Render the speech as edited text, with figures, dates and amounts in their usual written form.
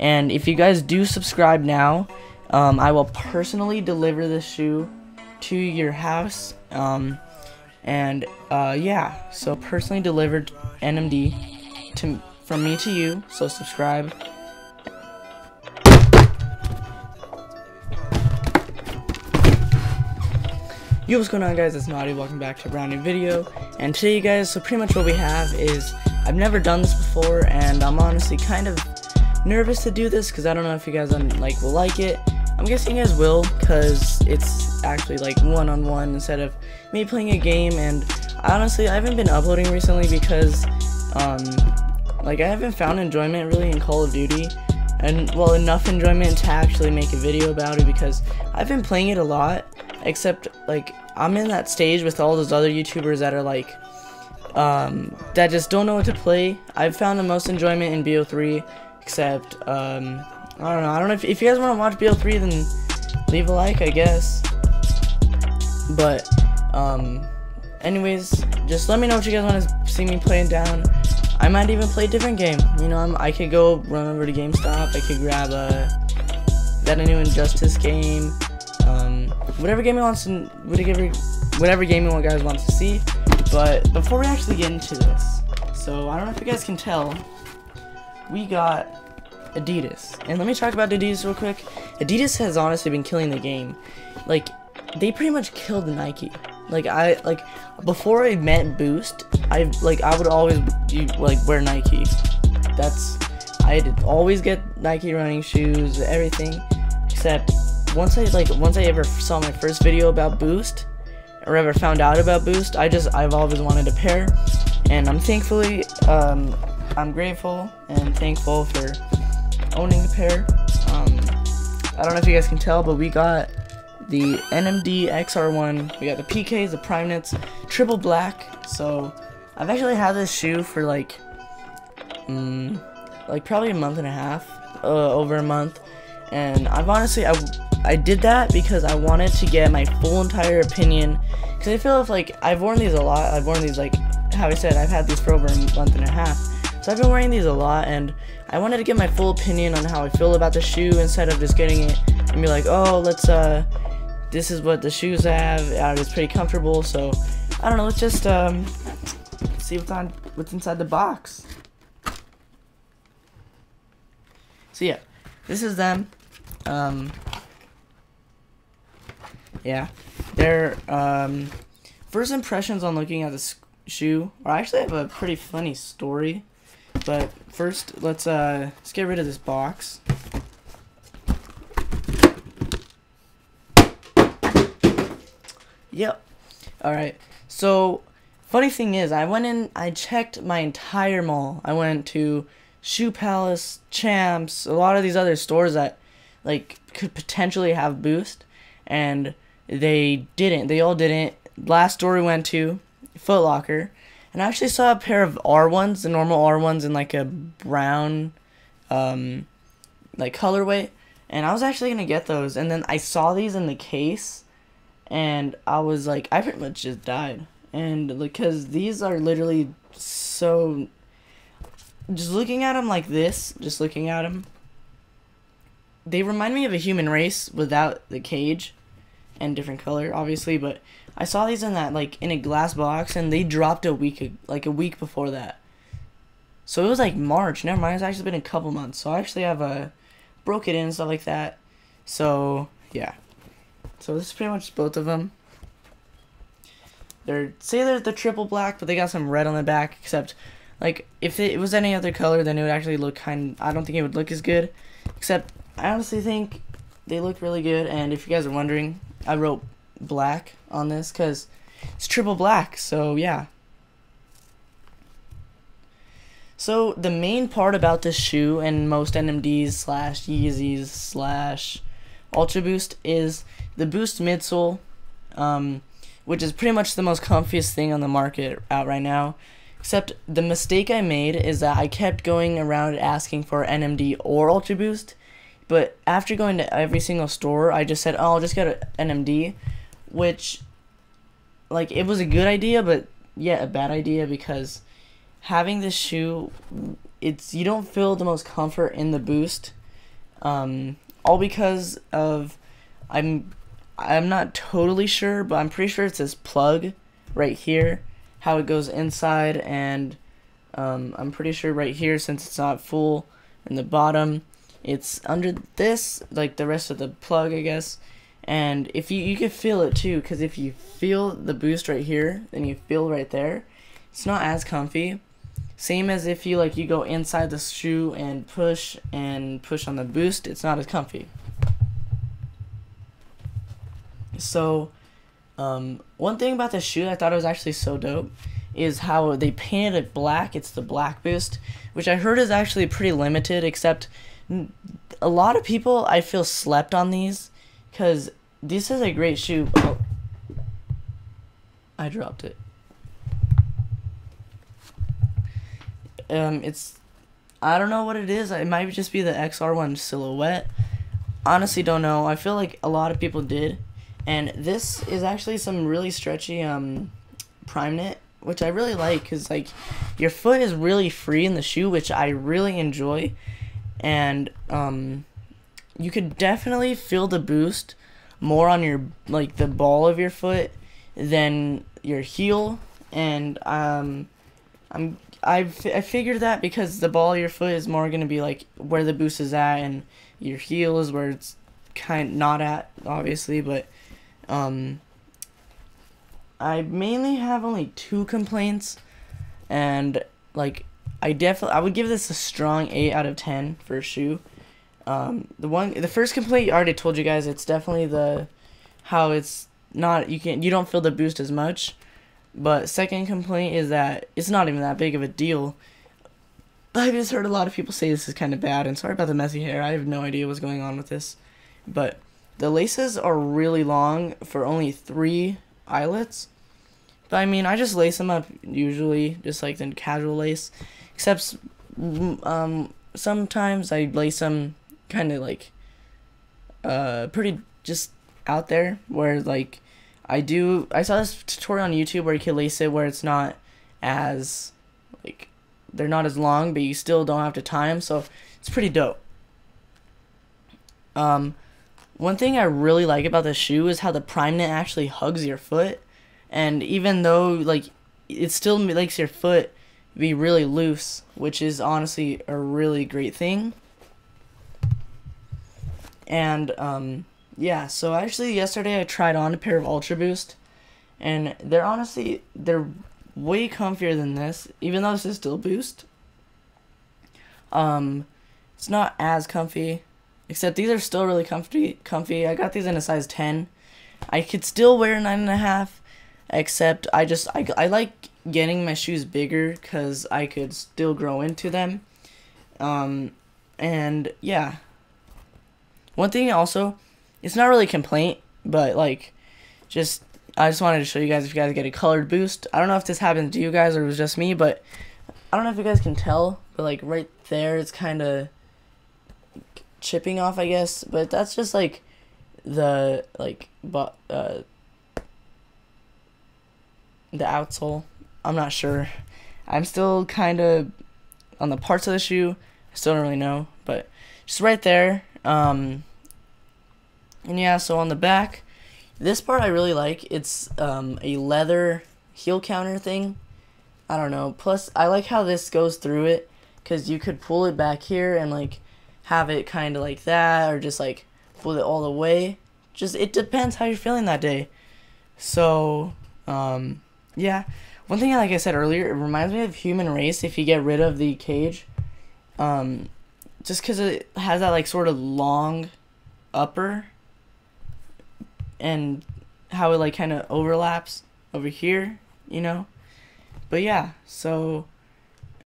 And if you guys do subscribe now, I will personally deliver this shoe to your house. Yeah, so personally delivered NMD from me to you. So subscribe. Yo, what's going on, guys? It's Naughty. Welcome back to a brand new video. And today, you guys, so pretty much what we have is, I've never done this before, and I'm honestly kind of nervous to do this because I don't know if you guys will like it. I'm guessing you guys will, because it's actually like one-on-one instead of me playing a game. And honestly, I haven't been uploading recently because I haven't found enjoyment really in Call of Duty, and well, enough enjoyment to actually make a video about it, because I've been playing it a lot. Except, I'm in that stage with all those other YouTubers that are that just don't know what to play. I've found the most enjoyment in BO3, except, I don't know if you guys want to watch BO3, then leave a like, I guess. But, anyways, just let me know what you guys want to see me playing down. I might even play a different game. You know, I could go run over to GameStop, I could grab that new Injustice game. Whatever game you guys want to see. But before we actually get into this, so I don't know if you guys can tell, we got Adidas, and let me talk about Adidas real quick. Adidas has honestly been killing the game. They pretty much killed Nike. Before I met Boost, I would always wear Nike. I'd always get Nike running shoes, everything, except once I ever saw my first video about Boost, or ever found out about Boost, I've always wanted a pair, and I'm grateful and thankful for owning a pair. I don't know if you guys can tell, but we got the NMD XR1, we got the PKs, the Prime Knits, triple black. So I've actually had this shoe for probably a month and a half, over a month, and I did that because I wanted to get my full entire opinion, because I feel I've worn these a lot. I've worn these, how I said, I've had these for over a month and a half, so I've been wearing these a lot, and I wanted to get my full opinion on how I feel about the shoe instead of just getting it and be like, oh, this is what the shoes have, it's pretty comfortable. So I don't know, let's just see what's inside the box. So yeah, this is them. Yeah, their first impressions on looking at this shoe, or I actually have a pretty funny story, but first let's get rid of this box. Yep. Alright, so funny thing is, I went in, I checked my entire mall. I went to Shoe Palace, Champs, a lot of these other stores that could potentially have Boost, and they didn't. They all didn't. Last store we went to, Foot Locker, and I actually saw a pair of R1s, the normal R1s, in a brown colorway, and I was actually gonna get those, and then I saw these in the case, and I was I pretty much just died. And because these are literally so, just looking at them like this, just looking at them, they remind me of a human race without the cage and different color, obviously. But I saw these in that in a glass box, and they dropped a week before that. So it was March. Never mind, it's actually been a couple months. So I actually have broke it in and stuff like that. So yeah. So this is pretty much both of them. They're the triple black, but they got some red on the back. Except if it was any other color, then it would actually look I don't think it would look as good. Except I honestly think they look really good, and if you guys are wondering, I wrote black on this because it's triple black, so yeah. So the main part about this shoe and most NMDs / Yeezys / Ultra Boost is the Boost midsole, which is pretty much the most comfiest thing on the market out right now. Except the mistake I made is that I kept going around asking for NMD or Ultra Boost, but after going to every single store, I just said, oh, I'll just get an NMD, which, it was a good idea, but yeah, a bad idea, because having this shoe, you don't feel the most comfort in the Boost, All because of I'm not totally sure, but I'm pretty sure it's this plug right here, how it goes inside, and I'm pretty sure right here, since it's not full in the bottom, it's under this, like the rest of the plug, I guess. And if you can feel it too, because if you feel the boost right here, then you feel right there, it's not as comfy. Same as if you go inside the shoe and push on the boost, it's not as comfy. So one thing about the shoe I thought it was actually so dope is how they painted it black. It's the black boost, which I heard is actually pretty limited, except a lot of people I feel slept on these, because this is a great shoe. Oh, I dropped it. I don't know what it is. It might just be the XR1 silhouette. Honestly don't know. I feel like a lot of people did. And this is actually some really stretchy prime knit, which I really like, because like your foot is really free in the shoe, which I really enjoy. And you could definitely feel the boost more on your the ball of your foot than your heel. And I figured that because the ball of your foot is more gonna be like where the boost is at, and your heel is where it's kind not at, obviously. But I mainly have only 2 complaints, and like I would give this a strong 8 out of 10 for a shoe. The first complaint I already told you guys, it's definitely how it's not, you don't feel the boost as much. But second complaint is that it's not even that big of a deal. I just heard a lot of people say this is kind of bad, and sorry about the messy hair. I have no idea what's going on with this. But the laces are really long for only 3 eyelets. But I mean, I just lace them up usually, just like the casual lace. Except sometimes I lace them kind of like pretty just out there, where like I saw this tutorial on YouTube where you can lace it where it's not as they're not as long, but you still don't have to tie them, so it's pretty dope. One thing I really like about this shoe is how the prime knit actually hugs your foot, and even though it still makes your foot be really loose, which is honestly a really great thing. And yeah, so actually yesterday I tried on a pair of Ultra Boost, and they're way comfier than this, even though this is still Boost. It's not as comfy, except these are still really comfy. I got these in a size 10. I could still wear 9.5, except I like getting my shoes bigger because I could still grow into them. And yeah. One thing also, it's not really a complaint, but I just wanted to show you guys, if you guys get a colored boost. I don't know if this happened to you guys or it was just me, but I don't know if you guys can tell, but right there it's kind of chipping off, I guess. But that's just the outsole. I'm not sure. I'm still kind of on the parts of the shoe. I still don't really know, but just right there. And yeah, so on the back, this part I really like. It's a leather heel counter thing. I don't know. Plus, I like how this goes through it, because you could pull it back here and have it kind of like that, or just pull it all the way. Just, it depends how you're feeling that day. So yeah, one thing like I said earlier, it reminds me of Human Race if you get rid of the cage, just because it has that sort of long upper, and how it kind of overlaps over here, you know. But yeah, so